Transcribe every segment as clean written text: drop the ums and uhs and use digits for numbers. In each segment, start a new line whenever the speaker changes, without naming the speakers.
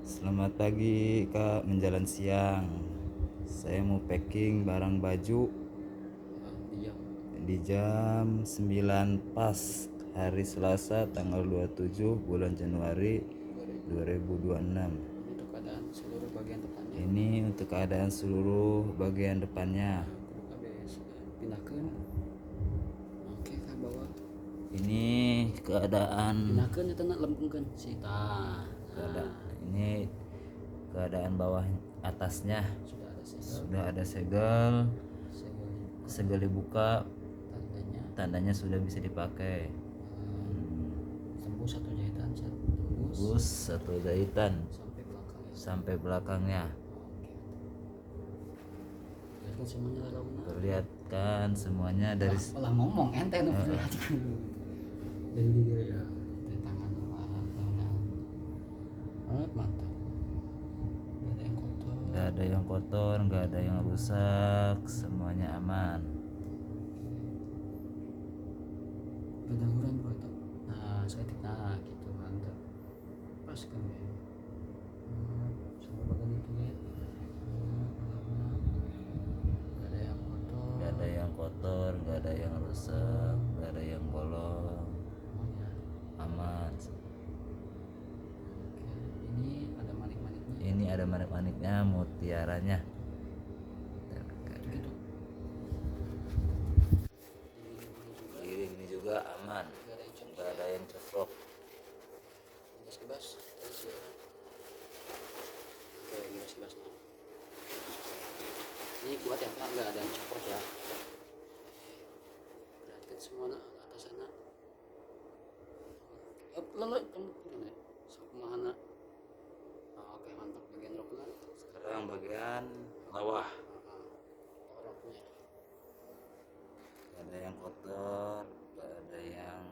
Selamat pagi Kak, menjelang siang. Saya mau packing barang baju di jam 9 pas hari Selasa tanggal 27 bulan Januari 2026.
Untuk keadaan seluruh bagian depannya.
Ini untuk keadaan seluruh bagian depannya.
Pindahkan. Oke, Kak bawa.
Ini keadaan
Pindahkan itu nak lempengkan sita.
ini keadaan bawah atasnya
Sudah
sudah ada
ada segel.
segel,
Segelnya
segel dibuka,
tandanya
tandanya sudah bisa dipakai.
tembus satu jahitan,
Tembus satu jahitan
sampai belakangnya.
sampai belakangnya.
Lihatkan semuanya lalu.
Perlihatkan semuanya dari
Malah ngomong ente nu perlihatkan. Dan dia ya tangan mantap.
nggak ada yang kotor, nggak ada yang rusak, semuanya aman.
Kedaluran bro itu. Nah, seketik nah gitu mantap. Pas kan ya. Sama bagian itu ya. Gak ada yang kotor.
Nggak ada yang kotor, nggak ada yang rusak, nggak ada yang bolong,
Semuanya.
aman.
Oke, ini ada manik-maniknya.
Ini ada manik-maniknya, mutiaranya.
Gitu.
Kiri ini juga aman, nggak ada yang ceplok.
Kebas. Oke, kebas. Ini kuat ya Pak, nggak ada yang copot ya. Perhatikan semua nak atas sana. Lalu kamu gimana? Sok mana? Oke mantap bagian roknya.
Sekarang bagian bawah,
Roknya.
nggak ada yang kotor, nggak ada yang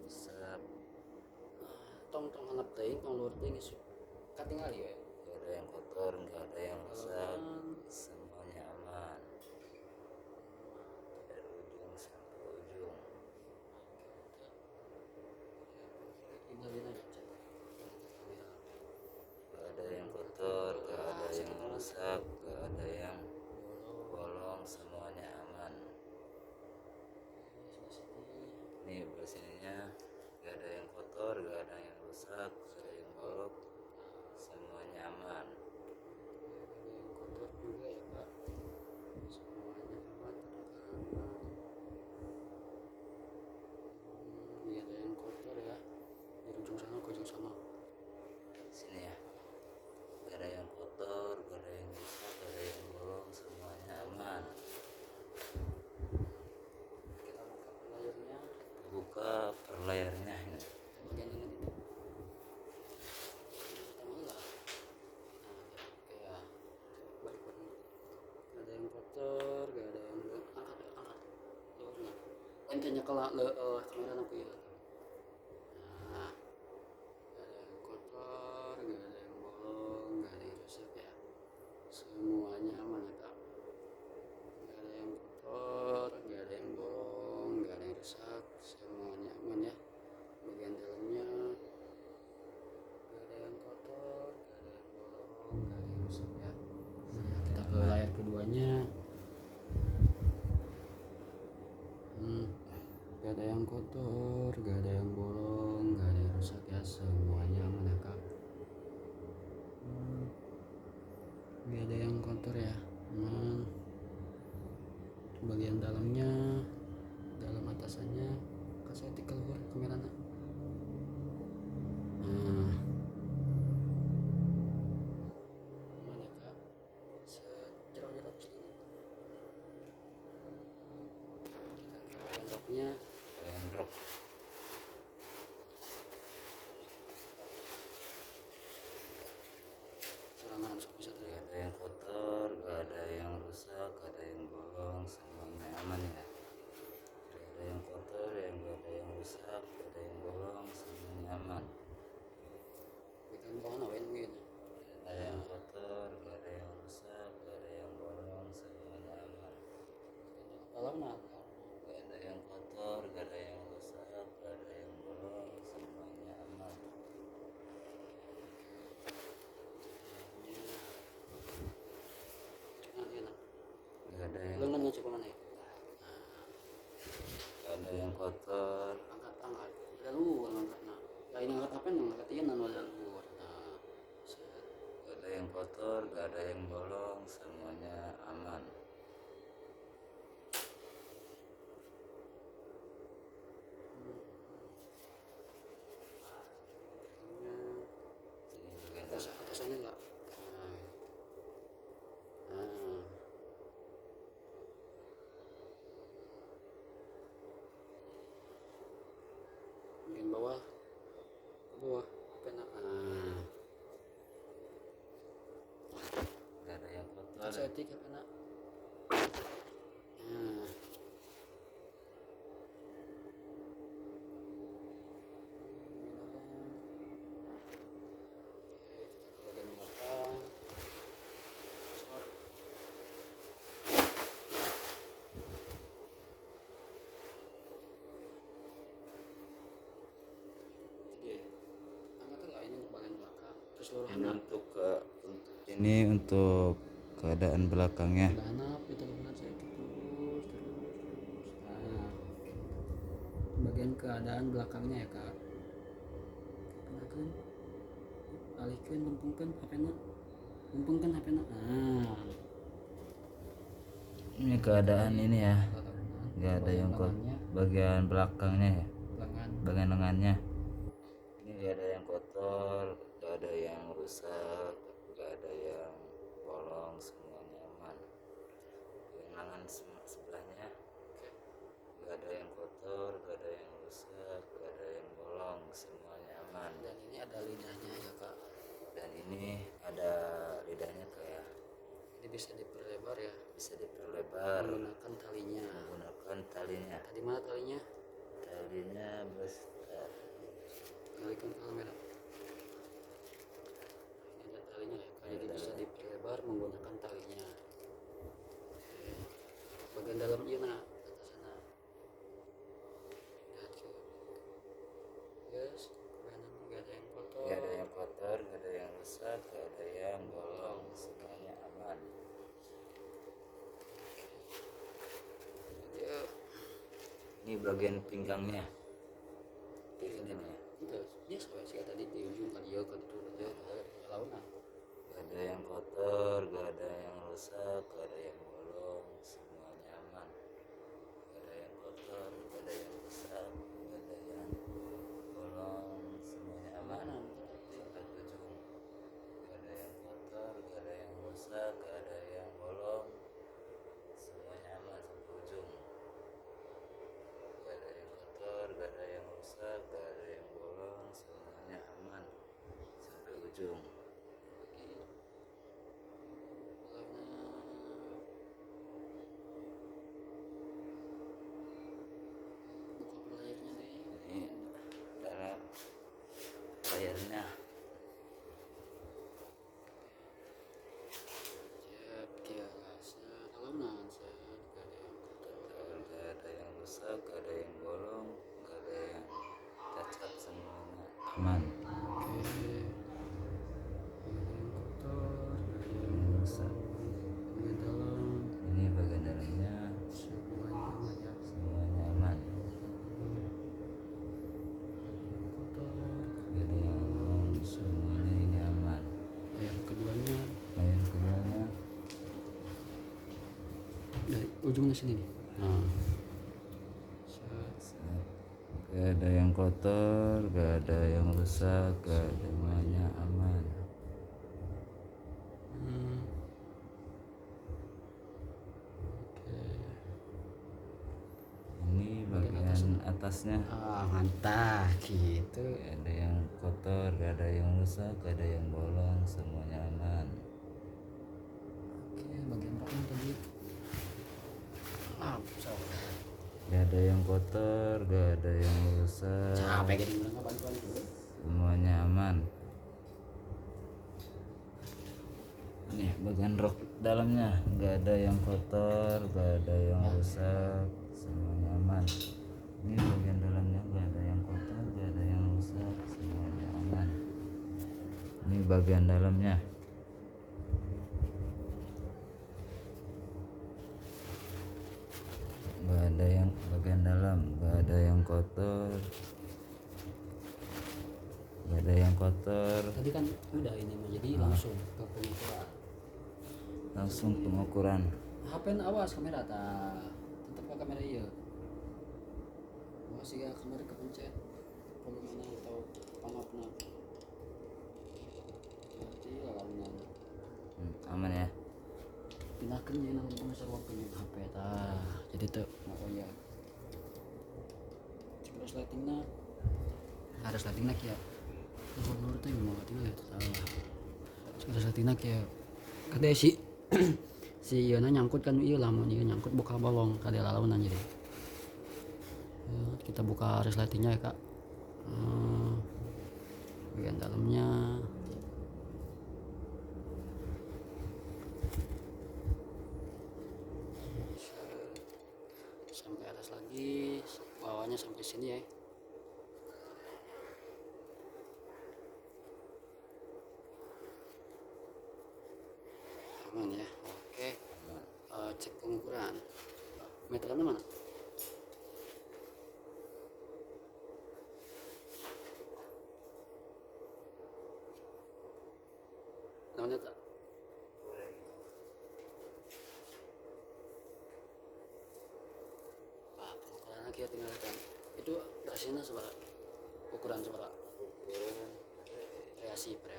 rusak,
Tong hanap teuing, tong luhur teuing geus katingal ya.
nggak ada yang kotor, nggak ada yang rusak, semuanya aman dari ujung sampai ujung. Nggak ada yang kotor, nggak ada yang rusak, nggak ada yang bolong, semuanya aman. Nih bersihnya, nggak ada yang kotor, nggak ada yang rusak, nggak ada yang bolong, semuanya aman.
Kotor juga ya Pak. Semuanya aman. Iya ada yang kotor ya. Dari ujung sana ke ujung sana.
Sini ya, nggak ada yang kotor, nggak ada yang rusak, nggak ada yang bolong, semuanya aman.
Kita buka layarnya.
Buka per layarnya ini.
Bagian ini gitu. Lah. Nah, kayak balik lagi. Gak ada yang kotor, gak ada yang angkat. Luarnya. Intinya kalau kamera aku ya. Nah, gak ada yang kotor, gak ada yang bolong, gak ada yang rusak ya. Semuanya aman ya Kak. Gak ada yang kotor, gak ada yang bolong, gak ada yang rusak, semuanya aman ya. Bagian dalamnya gak ada yang kotor, gak ada yang bolong, gak ada yang rusak ya. Kita ke layar keduanya. Gak ada yang kotor, gak ada yang bolong, gak ada yang rusak ya, semuanya aman ya Kak. Gak ada yang kotor ya, aman. Bagian dalamnya, dalam atasannya, kasih keluar kamera nak. Aman ya Kak, sejerok-jerok sini. Kita ke roknya.
Endrok.
Serangan sok bisa
Gak
terlihat.
ada yang kotor, gak ada yang rusak, gak ada yang bolong, semuanya aman ya. Gak ada yang kotor, gak ada yang rusak, gak ada yang bolong, semuanya aman.
Bikin bawah nawain mungkin.
Gak ada yang kotor, gak ada yang rusak, gak ada yang bolong, semuanya aman.
Kalau nak
Gak ada yang kotor, gak ada yang rusak, gak ada yang bolong, semuanya aman. gak ada yang bolong, semuanya aman. Sini bagian
Atasannya enggak. Nah. Bagian bawah, ke bawah, kena.
gak ada yang kotor.
Setik kena. Bagian belakang. Jadi, angkat enggak ini untuk bagian belakang? Keseluruhan
Ini untuk keadaan belakangnya.
ganap kita lihat saya terus. Nah, bagian keadaan belakangnya ya kak. Kenakan, alihkan, lempengkan HP-na,
Ini keadaan ini ya,
belakangnya.
gak ada yang kotor.
Lengannya,
Bagian belakangnya ya,
lengan.
bagian lengannya. Ini gak ada yang kotor, gak ada yang rusak, gak ada yang bolong, semuanya aman. Bagian lengan sebelahnya gak ada yang kotor, gak ada yang rusak, gak ada yang bolong, semuanya aman.
Dan ini ada lidahnya ya kak.
Dan ini ada lidahnya kayak
Ini bisa diperlebar ya,
bisa diperlebar
menggunakan talinya.
menggunakan talinya.
Tadi mana talinya?
Talinya besar.
Kalikan ke kamera. Ini ada talinya ya kak. Jadi bisa diperlebar menggunakan talinya. Oke. Bagian dalam iya nak, atas sana. Lihat ke. Yes, kanan nggak ada yang kotor.
Gak ada yang kotor, gak ada yang rusak, gak ada yang bolong, semuanya aman.
Ya,
Ini bagian pinggangnya. Ini nih.
itu dia sih tadi di ujung kali ya kali itu dia lawan.
Gak ada yang kotor, gak ada yang rusak, gak ada yang bolong, semuanya aman. Gak ada yang kotor, gak ada yang rusak, gak ada yang bolong, semuanya aman. Sampai ujung. Gak ada yang kotor, gak ada yang rusak, gak ada yang bolong, semuanya aman sampai ujung. Gak ada yang kotor, gak ada yang rusak, gak ada yang bolong, semuanya aman sampai ujung.
Buka layarnya deh.
Ini dalam layarnya.
Siap, kia rasa alaman saya gak ada yang kotor.
Gak ada yang rusak, gak ada yang bolong, gak ada yang cacat, semuanya aman.
Oke. Bagian kotor,
Yang rusak.
bagian dalam,
Ini bagian dalamnya,
semuanya aman ya.
semuanya aman.
Kotor.
Gak ada yang bolong, semuanya ini aman.
Yang keduanya
Yang keduanya
dari ujungnya sini nih. Nah.
gak ada yang kotor, gak ada yang rusak, gak ada, semuanya aman.
Oke.
Ini bagian atasnya.
Mantap gitu.
Gak ada yang kotor, gak ada yang rusak, gak ada yang bolong, semuanya aman.
Oke, bagian belakang tadi. So.
Gak ada yang kotor, gak ada yang rusak,
Capek gini bilang bantuan dulu.
semuanya aman. Nih bagian rok dalamnya, gak ada yang kotor, gak ada yang rusak, semuanya aman. Ini bagian dalamnya, gak ada yang kotor, gak ada yang rusak, semuanya aman. Ini bagian dalamnya. Gak ada yang bagian dalam, gak ada yang kotor, gak ada yang kotor.
Tadi kan udah ini mah jadi langsung ke pengituan.
langsung pengukuran.
HP awas kamera tetap ke kamera iya. Awas ya kamera kepencet volumenya atau pangapna. Berarti larangan.
Aman ya.
Pindahkan ya nang pengeser waktu HP jadi tuh mau ya. Terus lightingnya harus lightingnya ya. Menurut tuh mau lightingnya ya salah. Terus lightingnya ya. Kada si si Yona nyangkut kan iya lamun iya nyangkut buka bolong kada lawan jadi kita buka resletingnya ya kak. Bagian dalamnya sampai atas lagi, bawahnya sampai sini ya. Aman ya. Oke. Cek pengukuran meterannya mana? Namanya tak? Pengukuran lagi ya tinggal kan. Itu hasilnya seberapa? Ukuran seberapa?
Ukuran
Variasi.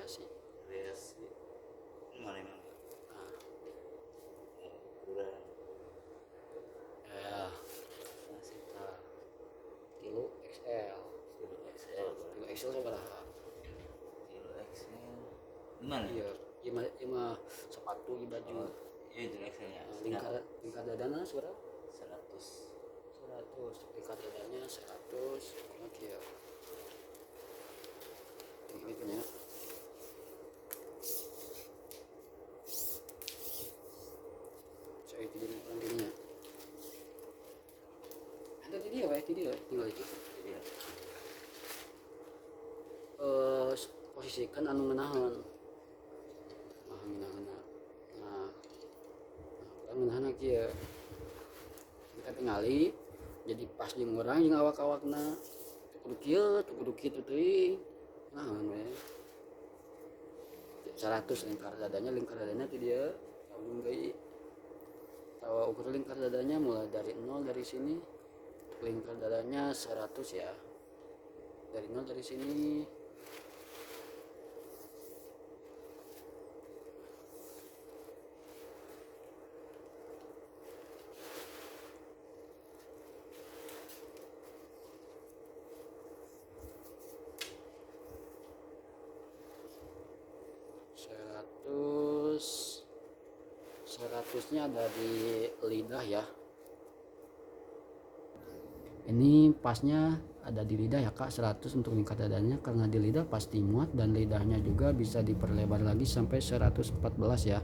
Mana emang?
Nah,
Ukuran
ya.
masih
Kilo XL.
kilo XL.
Kilo XL seberapa?
Kilo XL. Mana?
Iya, ima sepatu di baju.
Iya itu XL-nya.
Lingkar dadanya seberapa?
100.
100. Lingkar dadanya 100. Oke ya. Ini punya. Saya itu jadi pentingnya. Ada di dia, tinggal itu.
Iya.
Posisikan anu menahan. Nah, menahan lagi ya. Kita tinggali, jadi pas jeung urang jeung awak-awakna. Kudu kieu teuing. Nahan we. 100 lingkar dadanya ti dia. Langsung deui. Tawa ukur lingkar dadanya mulai dari 0 dari sini. Lingkar dadanya 100 ya. Dari 0 dari sini. Seratusnya ada di lidah ya. Ini pasnya ada di lidah ya kak, 100 untuk lingkar dadanya karena di lidah pasti muat dan lidahnya juga bisa diperlebar lagi sampai 114 ya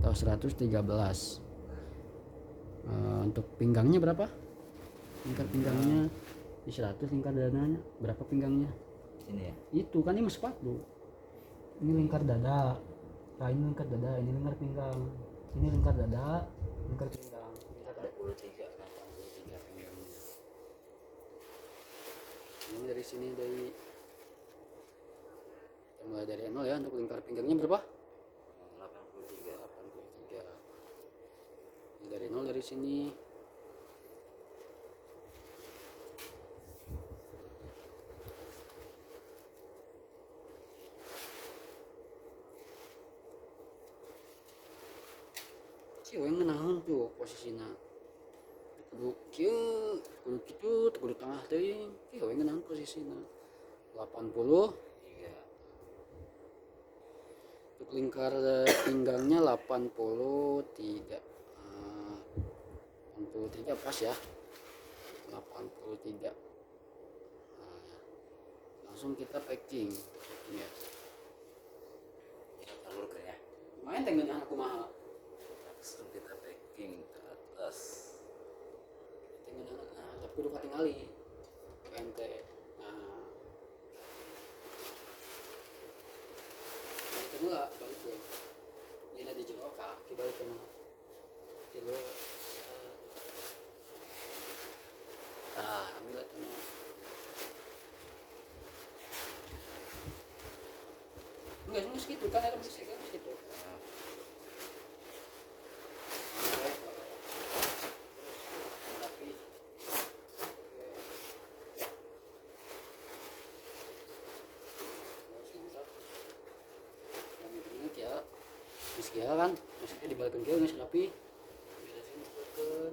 atau 113. Untuk pinggangnya berapa? Lingkar pinggangnya di 100 lingkar dadanya berapa pinggangnya?
Sini ya.
Itu kan ini sepatu. Ini lingkar dada. Nah, ini lingkar dada, ini lingkar pinggang. Ini lingkar dada, lingkar pinggang.
83
pinggangnya. Ini dari sini dari mulai dari 0 ya untuk lingkar pinggangnya berapa?
83.
Ini dari 0 dari sini. Kieu yang ngenahan tuh posisinya. Kudu kieu, kudu kitu, kudu tengah teuing. Kieu yang ngenahan posisinya. 80.
Iya.
Untuk lingkar pinggangnya 83. 83 pas ya. 83. Langsung kita packing ya.
Kita talurkan ya.
Lumayan tengen aku mahal.
Langsung kita packing ke atas.
Tapi kudu katingali ente. Itu enggak balik tuh. Ini di jero kaki balik ke mana? Jero. Ambil itu. Enggak segitu kan ada musik kan segitu. sekian kan maksudnya dibalikin ke nggak rapi beresin cepetkeun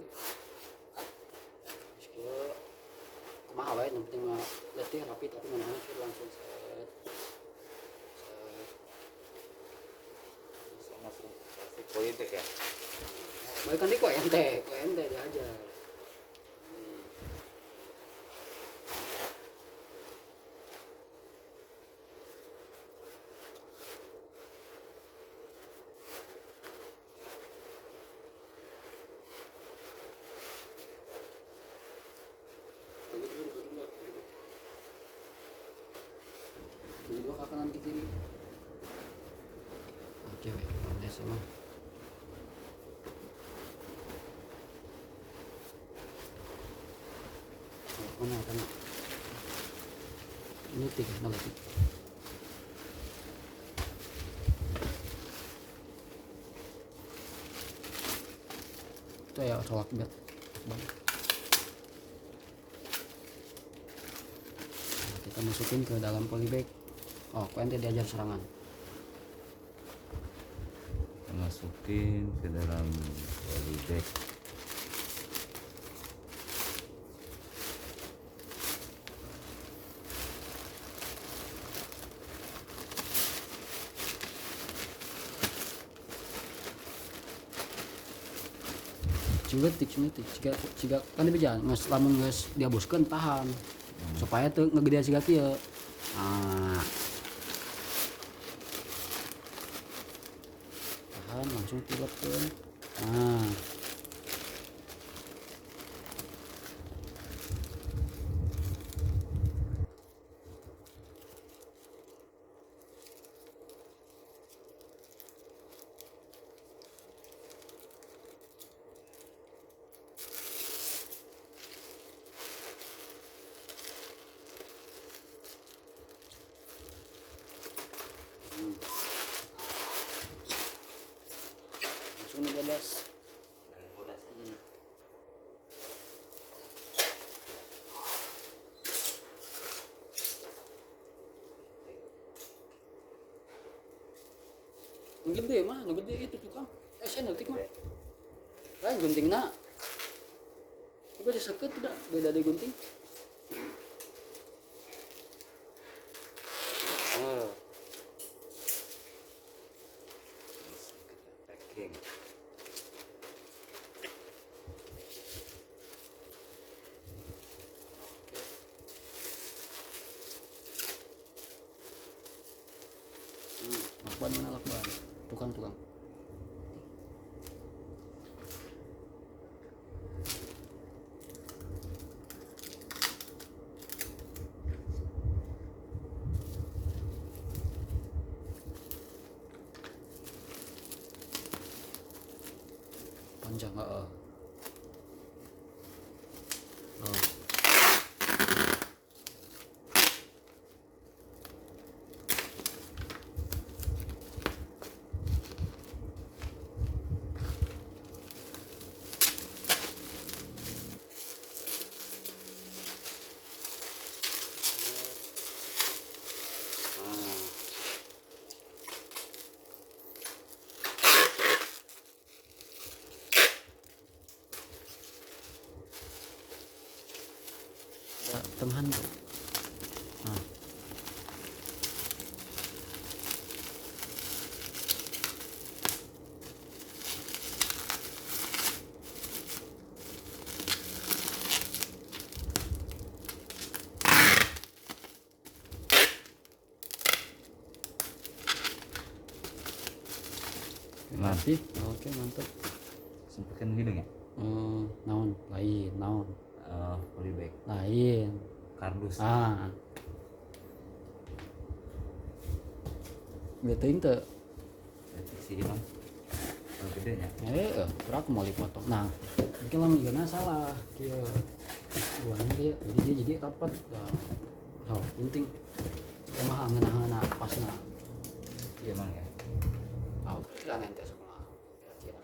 sekian kumaha wae yang penting mah letih rapi tapi mana langsung set
sama plastik politik ya.
balik kan di kok ente diajar dua ke kanan ke kiri oke weh semua mana kan ini tiga lagi itu ya tolak bet kita masukin ke dalam polybag. Oh, kau ente diajar serangan.
Masukin ke dalam polybag.
Cingletik jika kan dia bisa nges lamun nges dihabuskan tahan supaya tuh ngegede siga kieu. Nah, tahan langsung tilepkeun. Nah, langsung dibedas. Gede mah, gede itu tukang. Saya neutik mah. Lain guntingna. Coba diseket tidak beda dari gunting. Oh.
Packing.
Lakban mana lakban? Tukang. Panjang oh. Tengahan tuh. Nah.
Mantap.
Oke, mantap.
Sempatkan hidung ya.
Naon lain naon
Polybag.
lain
Kardus.
Beting teu
Si Imam. Yang gedenya.
berak mau dipotong. Nah, mungkin lamun geuna salah kieu. Buahnya dia jadi rapat. Oh, penting kumaha ngeunaheuna pasna.
Iya mang ya.
Oh, kan ente semua. Kira-kira.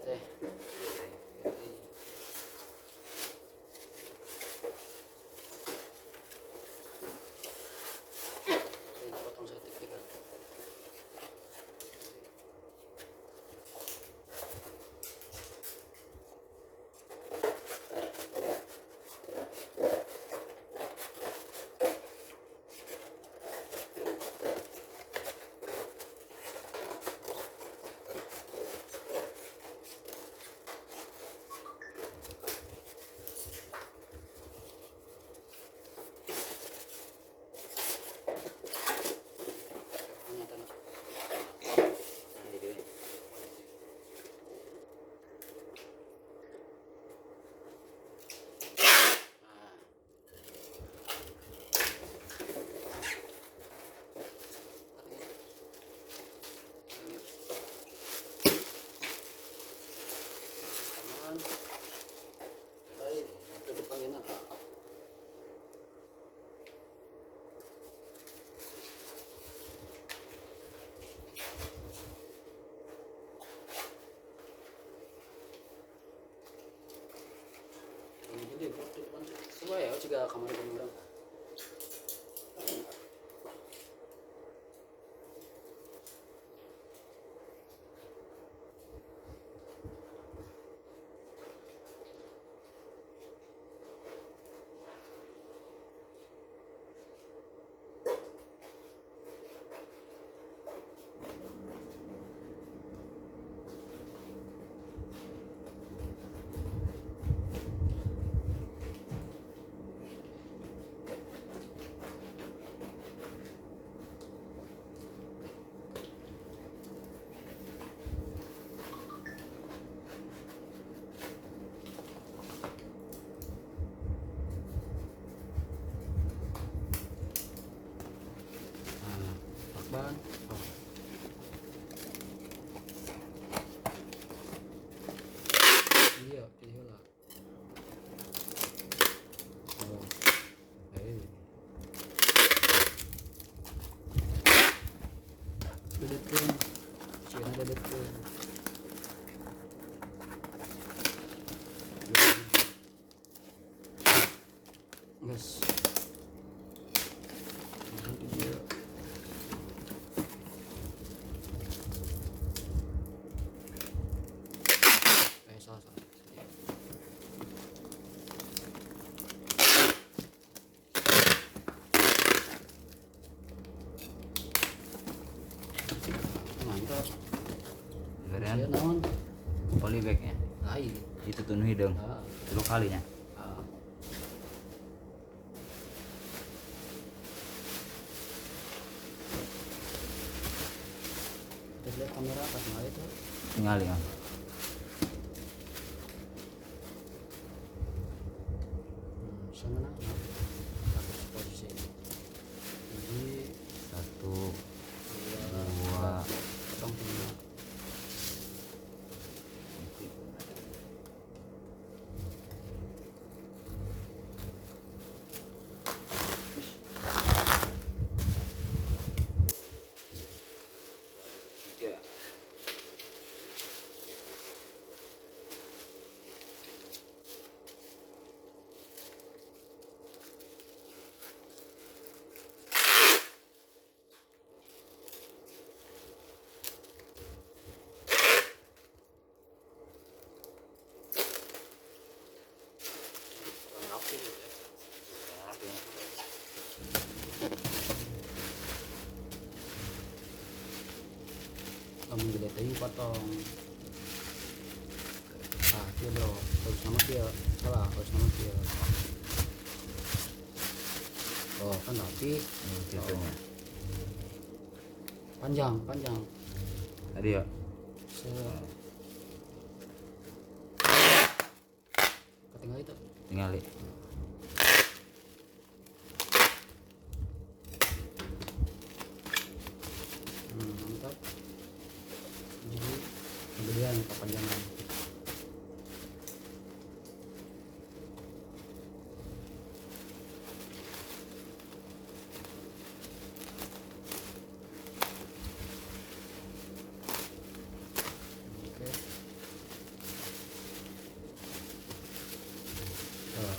teh. Ini potong sedikit. Sesuai ya juga kamar orang. Bang, iya, iya lah. Oh, dedetkeun, cina dedetkeun. Guys. Mantap.
Beneran
Ya naon?
polybagnya
Lain.
itu tuh hidung
Ah.
10 kalinya.
Ah. Kita lihat kamera pas nggak itu.
Tinggal ya.
Sana nah. Harus posisi. Jadi
1
dua
2
potong tengah. Kamu gede tadi potong. Ah, dia bro, harus nama dia salah, harus nama dia. Oh, kan rapi.
Itunya
Panjang, panjang.
tadi ya.
Ketinggal itu.
Tinggal ya.
Mantap. Jadi kemudian kepanjangan. Oke.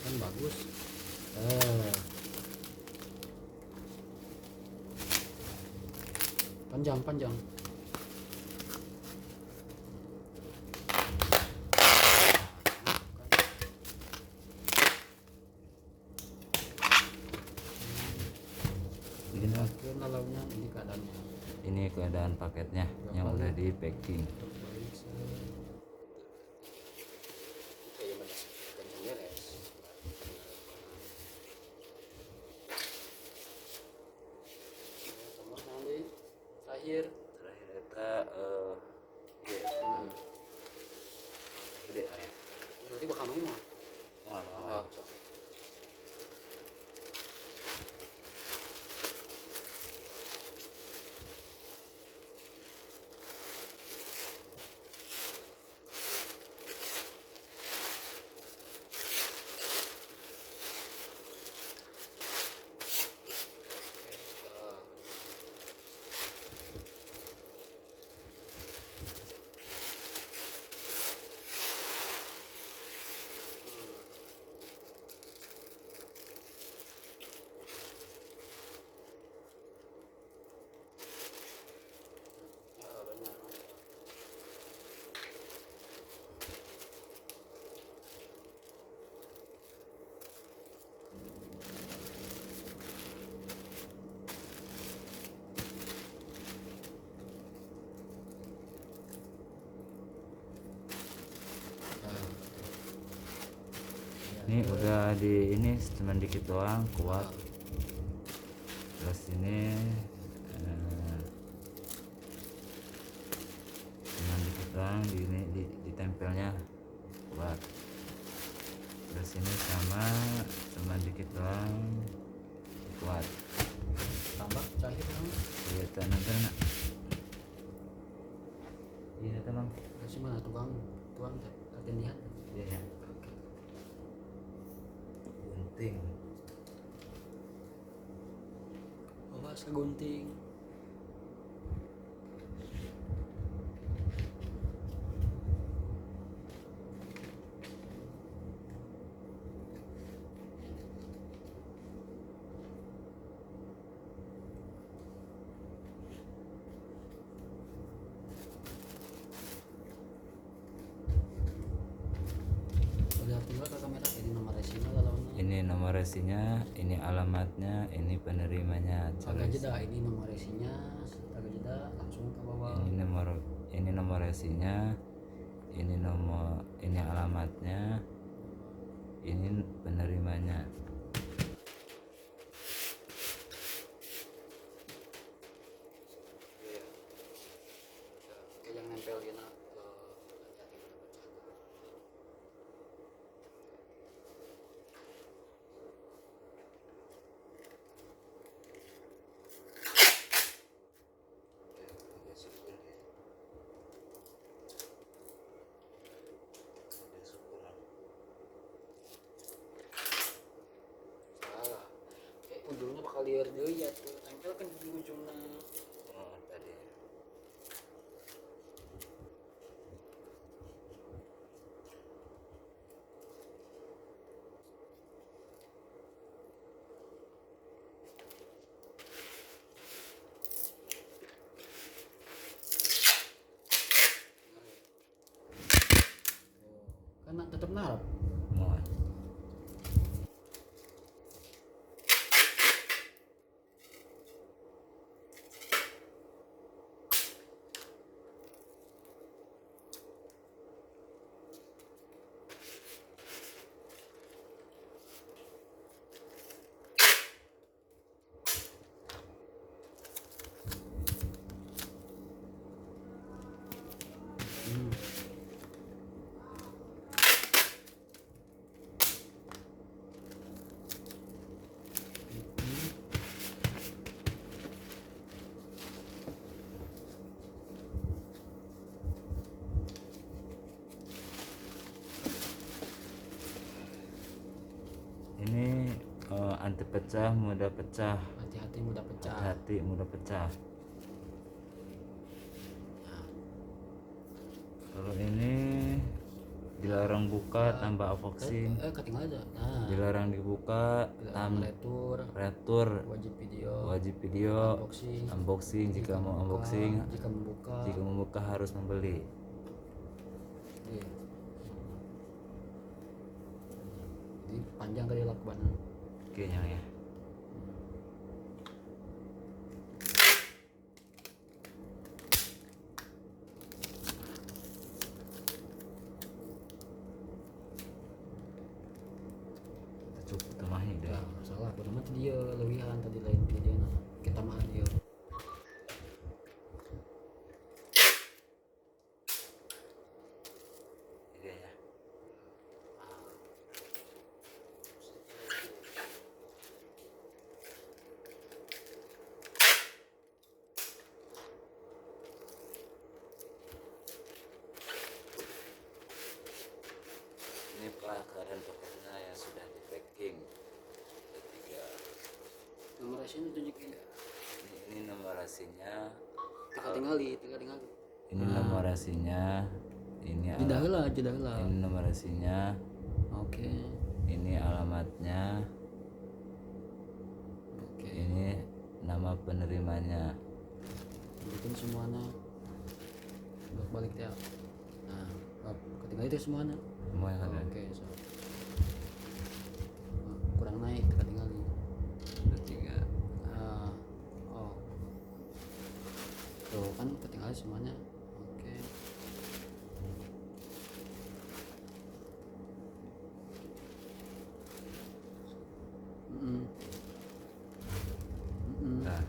kan bagus. Eh, panjang.
Ini,
Akhirnya lauknya ini keadaannya.
ini keadaan paketnya yang udah di packing.
Baik, kayak mana sih? Kencang beres. Tambah nanti terakhir.
Terakhir eta iya, gede aya.
Nanti bakal main mah.
Wah, ini udah di ini cuma dikit doang kuat. Terus ini cuma dikit doang di ini ditempelnya kuat. Terus ini sama cuma dikit doang kuat.
Tambah cair kan.
Iya nanti nak. Iya teman.
Kasih mana tukang latihan.
Iya ya. Gunting.
Awas gunting. Udah tinggal ke kamera ini nomor resinya kalau
Ini nomor resinya, ini alamatnya, ini penerimanya.
agak jeda ini nomor resinya, agak jeda langsung ke bawah.
Ini nomor resinya, ini alamatnya, ini penerimanya.
Kayak yang nempel gini. Salah. Kayak ujungnya bakal liar deh ya tuh. Tempel kan di ujungnya.
Oh, tadi.
Kan tetap narap.
Oh. Ini anti pecah, mudah pecah.
Hati-hati mudah pecah.
Hati-hati mudah pecah. Kalau ini di dilarang buka tanpa unboxing,
ketinggalan aja. Nah,
dilarang dibuka
retur,
wajib video,
unboxing
jika mau unboxing,
jika membuka
harus membeli.
iya. Jadi panjang kali lakukan.
Oke ya. Cukup temahnya
Ya,
dah.
salah aku mah dia lewihan tadi lain video kita mah dia.
Iya ya. Ini pelanggaran pokoknya yang sudah di packing. Ketiga.
Nomor asinya tunjukin.
Ini nomor rasinya.
Tinggal.
Ini nomor rasinya. Ini
Jeda heula.
Ini nomor rasinya.
Oke.
Ini alamatnya.
Oke.
Ini nama penerimanya.
Bikin semuanya. Balik ya. Nah, ketinggalan itu semuanya.
Semua yang ada.
Oke, so. Kurang naik ketinggalan.
Ketiga.
Oh. Tuh kan ketinggalan semuanya. Oke.
Nah,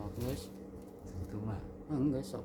Oh, guys.
itu mah.
Enggak, sok.